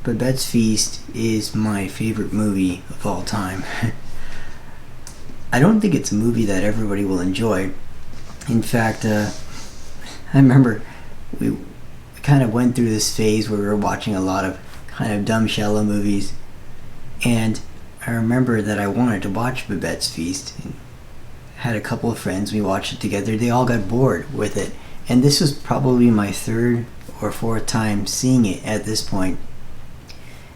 Babette's Feast is my favorite movie of all time. I don't think it's a movie that everybody will enjoy. In fact, I remember we kind of went through this phase where we were watching a lot of kind of dumb, shallow movies, and I remember that I wanted to watch Babette's Feast. And had a couple of friends, we watched it together. They all got bored with it, and this was probably my third or fourth time seeing it at this point.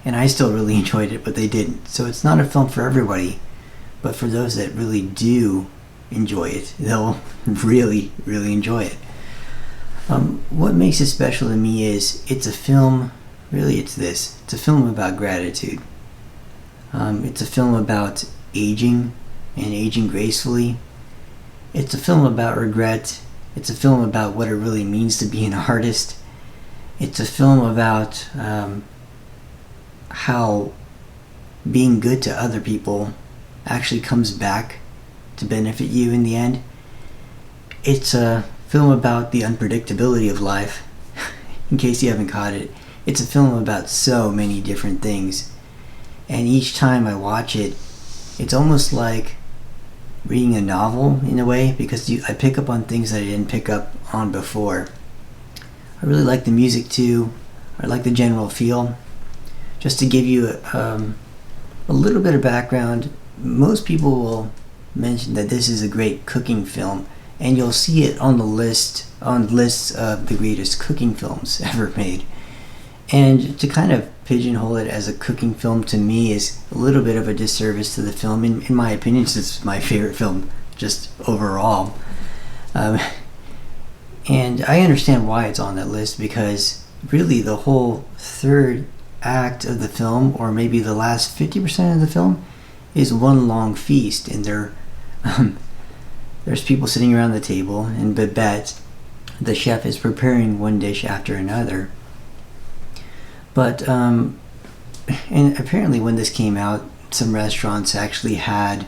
And I still really enjoyed it, but they didn't. So it's not a film for everybody, but for those that really do enjoy it, they'll really, really enjoy it. What makes it special to me is it's a film, really it's this. It's a film about gratitude. It's a film about aging and aging gracefully. It's a film about regret. It's a film about what it really means to be an artist. It's a film about how being good to other people actually comes back to benefit you in the end. It's a film about the unpredictability of life, in case you haven't caught it. It's a film about so many different things, and each time I watch it, it's almost like reading a novel in a way, because I pick up on things that I didn't pick up on before. I really like the music too. I like the general feel. Just to give you a little bit of background, most people will mention that this is a great cooking film, and you'll see it on lists of the greatest cooking films ever made. And to kind of pigeonhole it as a cooking film, to me, is a little bit of a disservice to the film. In my opinion, it's my favorite film just overall. And I understand why it's on that list, because really the whole third act of the film, or maybe the last 50% of the film, is one long feast. And there's people sitting around the table, and Babette, the chef, is preparing one dish after another. But and apparently when this came out, some restaurants actually had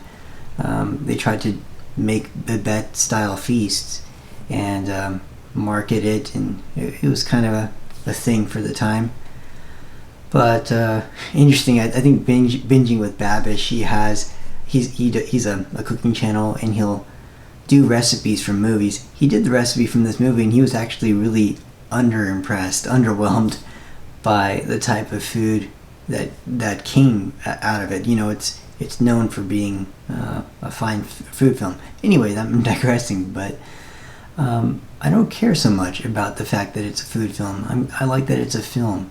they tried to make Babette style feasts and market it, and it was kind of a thing for the time. But interesting, I think binging with Babette, he's a cooking channel, and he'll do recipes from movies. He did the recipe from this movie, and he was actually really underwhelmed by the type of food that came out of it. You know, it's known for being a fine food film. Anyway, I'm digressing, but I don't care so much about the fact that it's a food film. I like that it's a film.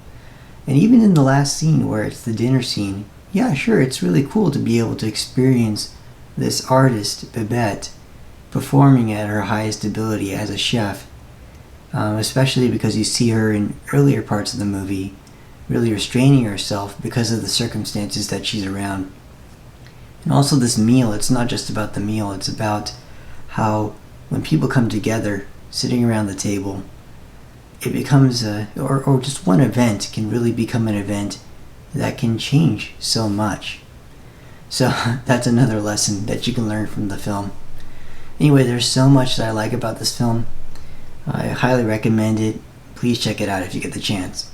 And even in the last scene, where it's the dinner scene, yeah, sure, it's really cool to be able to experience this artist, Babette, performing at her highest ability as a chef, especially because you see her in earlier parts of the movie really restraining herself because of the circumstances that she's around. And also this meal, it's not just about the meal, it's about how when people come together, sitting around the table, it becomes or just one event can really become an event that can change so much. So that's another lesson that you can learn from the film. Anyway, there's so much that I like about this film. I highly recommend it. Please check it out if you get the chance.